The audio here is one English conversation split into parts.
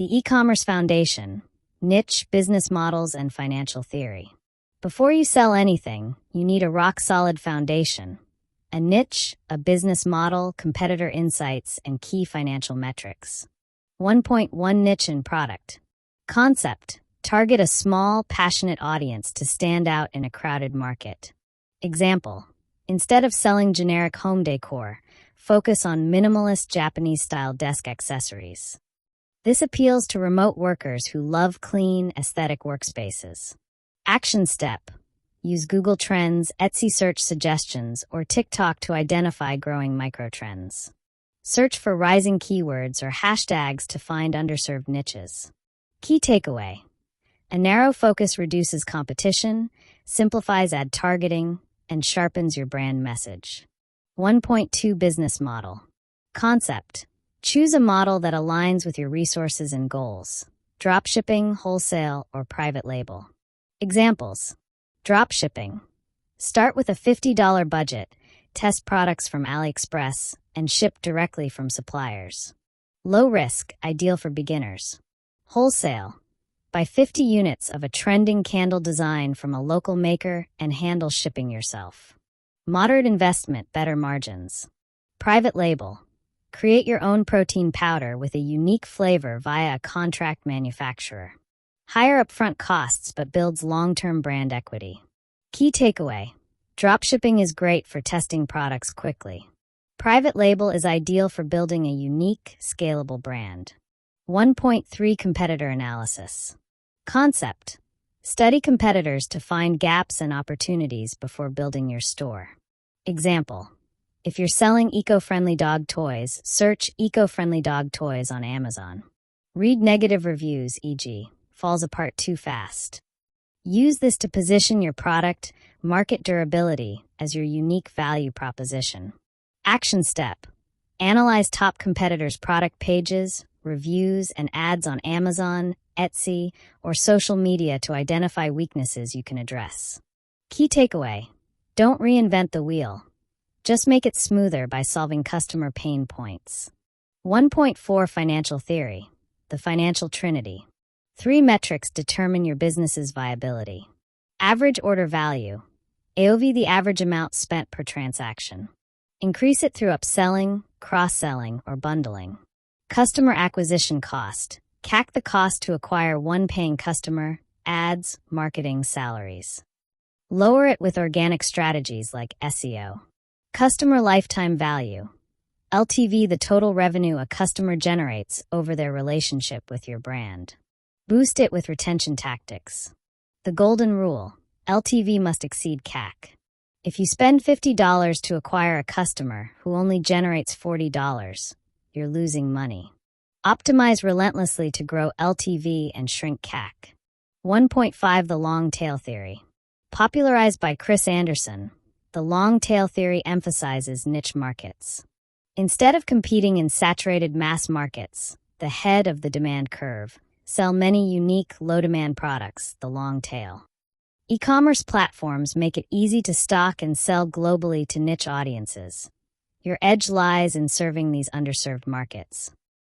The e-commerce foundation, niche, business models, and financial theory. Before you sell anything, you need a rock-solid foundation, a niche, a business model, competitor insights, and key financial metrics. 1.1 Niche and product. Concept. Target a small, passionate audience to stand out in a crowded market. Example. Instead of selling generic home decor, focus on minimalist Japanese-style desk accessories. This appeals to remote workers who love clean, aesthetic workspaces. Action step. Use Google Trends, Etsy search suggestions, or TikTok to identify growing microtrends. Search for rising keywords or hashtags to find underserved niches. Key takeaway. A narrow focus reduces competition, simplifies ad targeting, and sharpens your brand message. 1.2 Business model. Concept. Choose a model that aligns with your resources and goals. Dropshipping, wholesale, or private label. Examples. Dropshipping. Start with a $50 budget, test products from AliExpress, and ship directly from suppliers. Low risk, ideal for beginners. Wholesale. Buy 50 units of a trending candle design from a local maker and handle shipping yourself. Moderate investment, better margins. Private label. Create your own protein powder with a unique flavor via a contract manufacturer. Higher upfront costs but builds long-term brand equity. Key takeaway. Dropshipping is great for testing products quickly. Private label is ideal for building a unique, scalable brand. 1.3 Competitor analysis. Concept. Study competitors to find gaps and opportunities before building your store. Example. If you're selling eco-friendly dog toys, search eco-friendly dog toys on Amazon. Read negative reviews, e.g., falls apart too fast. Use this to position your product, market durability, as your unique value proposition. Action step. Analyze top competitors' product pages, reviews, and ads on Amazon, Etsy, or social media to identify weaknesses you can address. Key takeaway. Don't reinvent the wheel. Just make it smoother by solving customer pain points. 1.4 Financial theory. The financial trinity. 3 metrics determine your business's viability. Average order value. AOV, the average amount spent per transaction. Increase it through upselling, cross-selling, or bundling. Customer acquisition cost. CAC, the cost to acquire one paying customer, ads, marketing, salaries. Lower it with organic strategies like SEO. Customer lifetime value. LTV, the total revenue a customer generates over their relationship with your brand. Boost it with retention tactics. The golden rule. LTV must exceed CAC. If you spend $50 to acquire a customer who only generates $40, you're losing money. Optimize relentlessly to grow LTV and shrink CAC. 1.5 The long tail theory. Popularized by Chris Anderson, the long tail theory emphasizes niche markets. Instead of competing in saturated mass markets, the head of the demand curve, sell many unique, low-demand products, the long tail. E-commerce platforms make it easy to stock and sell globally to niche audiences. Your edge lies in serving these underserved markets.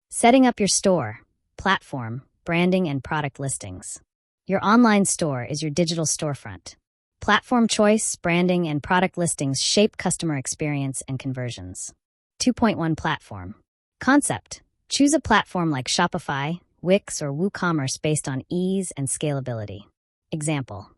Setting up your store, platform, branding, and product listings. Your online store is your digital storefront. Platform choice, branding, and product listings shape customer experience and conversions. 2.1 Platform. Concept. Choose a platform like Shopify, Wix, or WooCommerce based on ease and scalability. Example.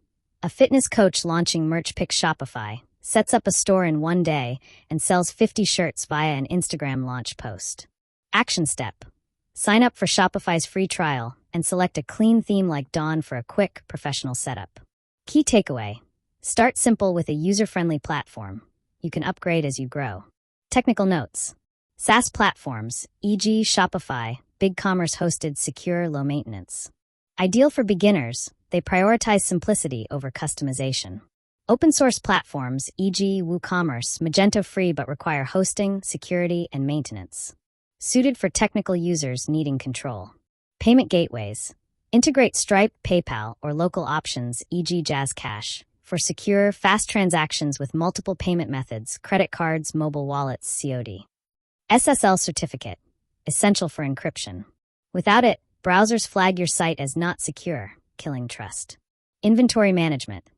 A fitness coach launching merch picks Shopify, sets up a store in one day, and sells 50 shirts via an Instagram launch post. Action step. Sign up for Shopify's free trial and select a clean theme like Dawn for a quick, professional setup. Key takeaway. Start simple with a user-friendly platform. You can upgrade as you grow. Technical notes. SaaS platforms, e.g. Shopify, BigCommerce hosted, secure, low maintenance. Ideal for beginners, they prioritize simplicity over customization. Open source platforms, e.g. WooCommerce, Magento free but require hosting, security, and maintenance. Suited for technical users needing control. Payment gateways. Integrate Stripe, PayPal, or local options, e.g. JazzCash, for secure, fast transactions with multiple payment methods, credit cards, mobile wallets, COD. SSL certificate. Essential for encryption. Without it, Browsers flag your site as not secure, killing trust. Inventory management.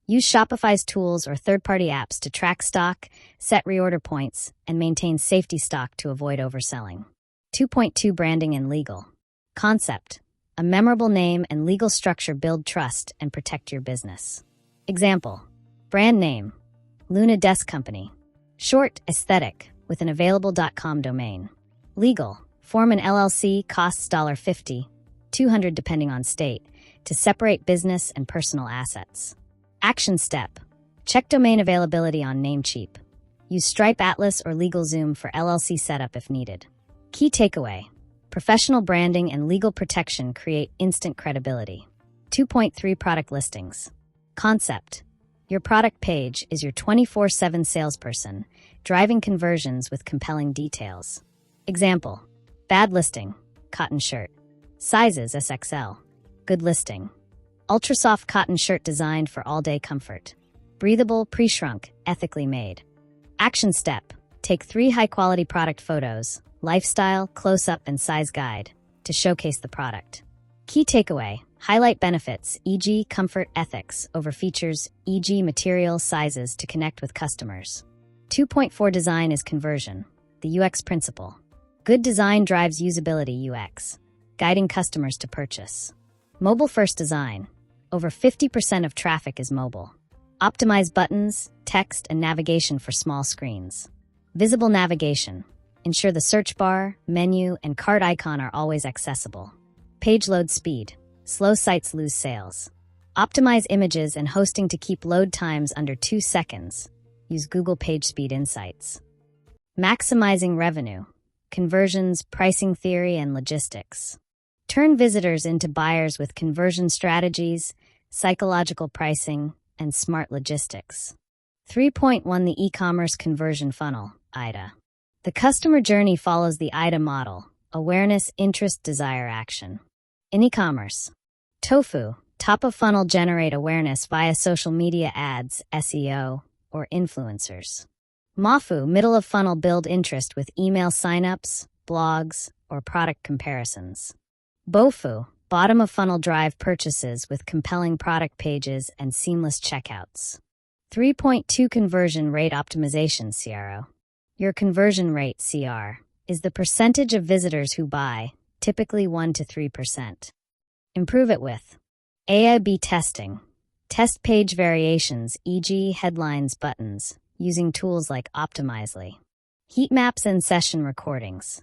Use Shopify's tools or third-party apps to track stock, set reorder points, and maintain safety stock to avoid overselling. 2.2 Branding and legal. Concept. A memorable name and legal structure build trust and protect your business. Example. Brand name. Luna Desk Company. Short, aesthetic, with an available.com domain. Legal. Form an LLC, costs $50, $200 depending on state, to separate business and personal assets. Action step. Check domain availability on Namecheap. Use Stripe Atlas or LegalZoom for LLC setup if needed. Key takeaway. Professional branding and legal protection create instant credibility. 2.3 Product listings. Concept. Your product page is your 24/7 salesperson, driving conversions with compelling details. Example. Bad listing. Cotton shirt. Sizes SXL. Good listing. Ultra soft cotton shirt designed for all-day comfort. Breathable, pre-shrunk, ethically made. Action step. Take 3 high-quality product photos, lifestyle, close-up, and size guide, to showcase the product. Key takeaway. Highlight benefits, e.g. comfort, ethics, over features, e.g. material, sizes, to connect with customers. 2.4 Design is conversion. The UX principle. Good design drives usability UX, guiding customers to purchase. Mobile-first design. Over 50% of traffic is mobile. Optimize buttons, text, and navigation for small screens. Visible navigation. Ensure the search bar, menu, and cart icon are always accessible. Page load speed. Slow sites lose sales. Optimize images and hosting to keep load times under 2 seconds. Use Google PageSpeed Insights. Maximizing revenue. Conversions, pricing theory, and logistics. Turn visitors into buyers with conversion strategies, psychological pricing, and smart logistics. 3.1 The e-commerce conversion funnel, IDA. The customer journey follows the IDA model: awareness, interest, desire, action. In e-commerce, Tofu, top of funnel, generate awareness via social media ads, SEO, or influencers. Mafu, middle of funnel, build interest with email signups, blogs, or product comparisons. Bofu, bottom of funnel, drive purchases with compelling product pages and seamless checkouts. 3.2 Conversion rate optimization, CRO. Your conversion rate, CR, is the percentage of visitors who buy, typically 1 to 3%. Improve it with A/B testing. Test page variations, e.g. headlines, buttons, using tools like Optimizely. Heat maps and session recordings.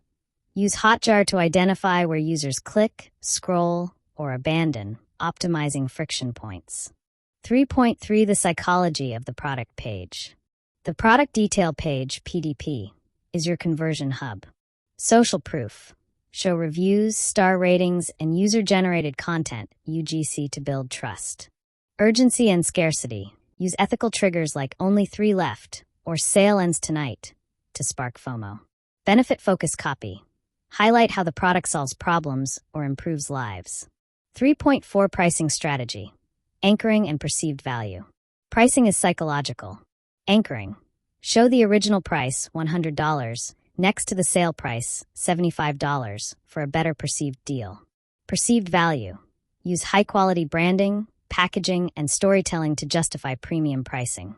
Use Hotjar to identify where users click, scroll, or abandon, optimizing friction points. 3.3 The psychology of the product page. The product detail page, PDP, is your conversion hub. Social proof. Show reviews, star ratings, and user-generated content, UGC, to build trust. Urgency and scarcity. Use ethical triggers like only 3 left or sale ends tonight to spark FOMO. Benefit-focused copy. Highlight how the product solves problems or improves lives. 3.4 Pricing strategy. Anchoring and perceived value. Pricing is psychological. Anchoring. Show the original price, $100, next to the sale price, $75, for a better perceived deal. Perceived value. Use high-quality branding, packaging, and storytelling to justify premium pricing.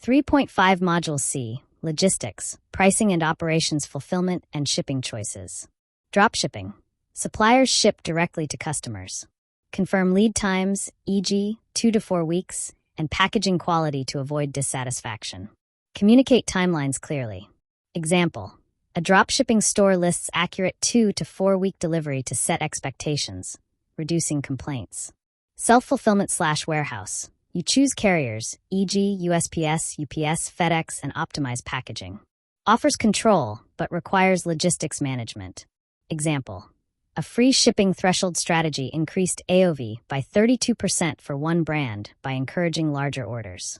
3.5 Module C. Logistics, pricing and operations, fulfillment, and shipping choices. Dropshipping. Suppliers ship directly to customers. Confirm lead times, e.g., 2 to 4 weeks, and packaging quality to avoid dissatisfaction. Communicate timelines clearly. Example. A dropshipping store lists accurate 2 to 4 week delivery to set expectations, reducing complaints. Self-fulfillment/warehouse. You choose carriers, e.g. USPS, UPS, FedEx, and optimize packaging. Offers control, but requires logistics management. Example. A free shipping threshold strategy increased AOV by 32% for one brand by encouraging larger orders.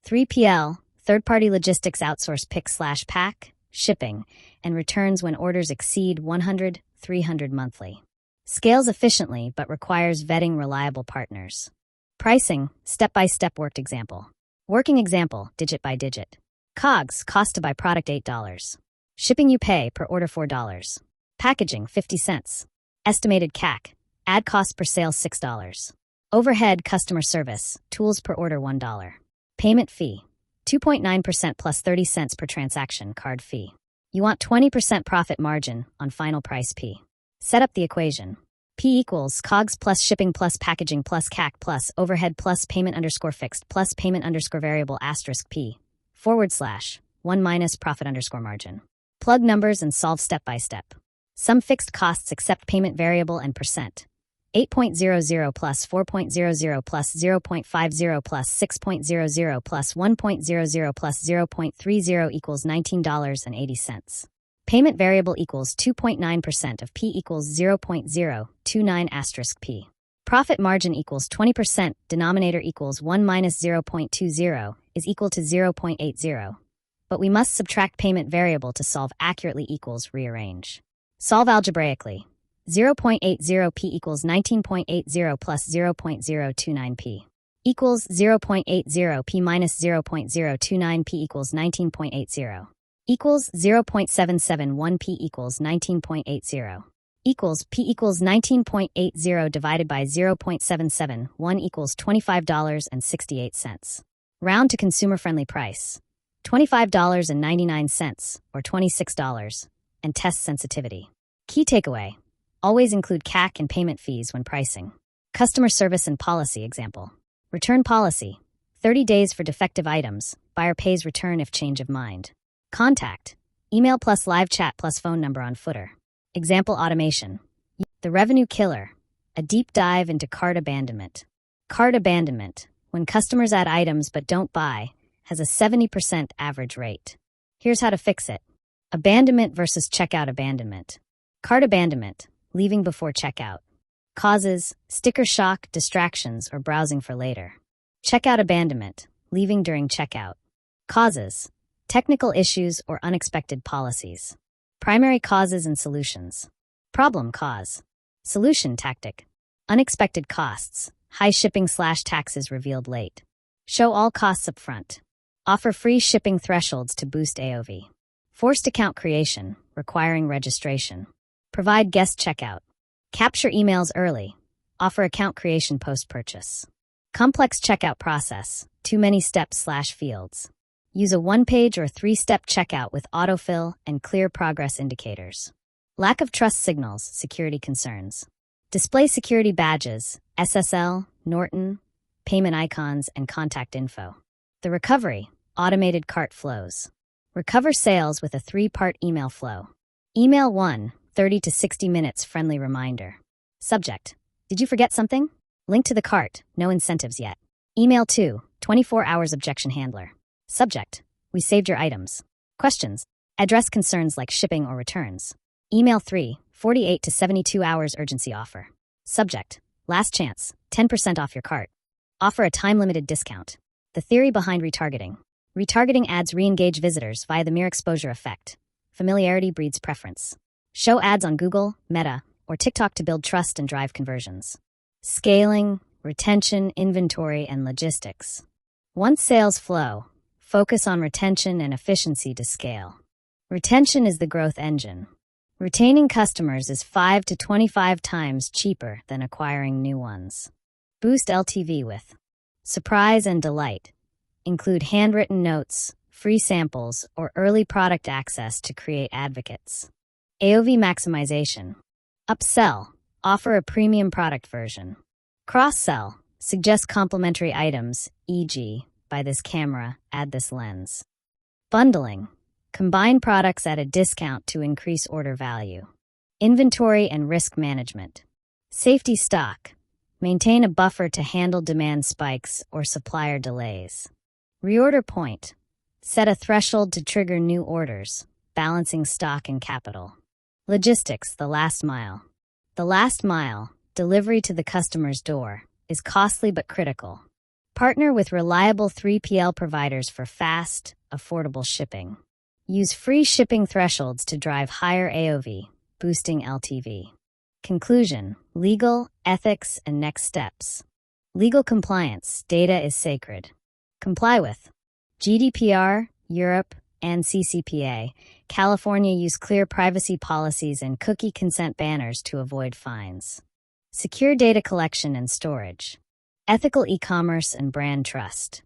3PL, third-party logistics, outsource pick/pack, shipping, and returns when orders exceed 100, 300 monthly. Scales efficiently but requires vetting reliable partners. Pricing, step-by-step worked example. Working example, digit by digit. COGS, cost to buy product $8. Shipping you pay per order $4. Packaging, 50 cents. Estimated CAC, Ad cost per sale $6. Overhead customer service, tools per order $1. Payment fee, 2.9% plus 30 cents per transaction card fee. You want 20% profit margin on final price P. Set up the equation. P equals COGS plus shipping plus packaging plus CAC plus overhead plus payment underscore fixed plus payment underscore variable asterisk P / 1 minus profit underscore margin. Plug numbers and solve step by step. Sum fixed costs except payment variable and percent. 8.00 plus 4.00 plus 0.50 plus 6.00 plus 1.00 plus 0.30 equals $19.80. Payment variable equals 2.9% of P equals 0.029 asterisk P. Profit margin equals 20%, denominator equals 1 minus 0.20 is equal to 0.80. But we must subtract payment variable to solve accurately equals rearrange. Solve algebraically. 0.80 P equals 19.80 plus 0.029 P equals 0.80 P minus 0.029 P equals 19.80 equals 0.771 P equals 19.80 equals P equals 19.80 divided by 0.771 equals $25.68. Round to consumer-friendly price. $25.99 or $26 and test sensitivity. Key takeaway. Always include CAC and payment fees when pricing. Customer service and policy example. Return policy. 30 days for defective items. Buyer pays return if change of mind. Contact. Email plus live chat plus phone number on footer. Example automation. The revenue killer. A deep dive into cart abandonment. Cart abandonment, when customers add items but don't buy, has a 70% average rate. Here's how to fix it. Abandonment versus checkout abandonment. Cart abandonment. Leaving before checkout. Causes, sticker shock, distractions, or browsing for later. Checkout abandonment, leaving during checkout. Causes, technical issues or unexpected policies. Primary causes and solutions. Problem cause. Solution tactic. Unexpected costs, high shipping/taxes revealed late. Show all costs up front. Offer free shipping thresholds to boost AOV. Forced account creation, requiring registration. Provide guest checkout. Capture emails early. Offer account creation post-purchase. Complex checkout process, too many steps/fields. Use a one-page or three-step checkout with autofill and clear progress indicators. Lack of trust signals, security concerns. Display security badges, SSL, Norton, payment icons, and contact info. The recovery, automated cart flows. Recover sales with a 3-part email flow. Email 1, 30 to 60 minutes friendly reminder. Subject, did you forget something? Link to the cart, no incentives yet. Email 2, 24 hours objection handler. Subject, we saved your items. Questions, address concerns like shipping or returns. Email 3, 48 to 72 hours urgency offer. Subject, last chance, 10% off your cart. Offer a time-limited discount. The theory behind retargeting. Retargeting ads re-engage visitors via the mere exposure effect. Familiarity breeds preference. Show ads on Google, Meta, or TikTok to build trust and drive conversions. Scaling, retention, inventory, and logistics. Once sales flow, focus on retention and efficiency to scale. Retention is the growth engine. Retaining customers is 5 to 25 times cheaper than acquiring new ones. Boost LTV with surprise and delight. Include handwritten notes, free samples, or early product access to create advocates. AOV maximization. Upsell. Offer a premium product version. Cross-sell. Suggest complementary items, e.g., buy this camera, add this lens. Bundling. Combine products at a discount to increase order value. Inventory and risk management. Safety stock. Maintain a buffer to handle demand spikes or supplier delays. Reorder point. Set a threshold to trigger new orders, balancing stock and capital. Logistics, the last mile. The last mile, delivery to the customer's door, is costly but critical. Partner with reliable 3PL providers for fast, affordable shipping. Use free shipping thresholds to drive higher AOV, boosting LTV. Conclusion, legal, ethics, and next steps. Legal compliance, data is sacred. Comply with GDPR, Europe, and CCPA. California use clear privacy policies and cookie consent banners to avoid fines. Secure data collection and storage. Ethical e-commerce and brand trust.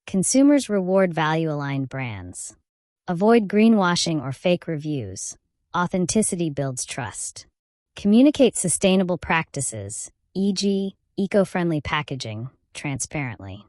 Consumers reward value-aligned brands. Avoid greenwashing or fake reviews. Authenticity builds trust. Communicate sustainable practices, e.g., eco-friendly packaging, transparently.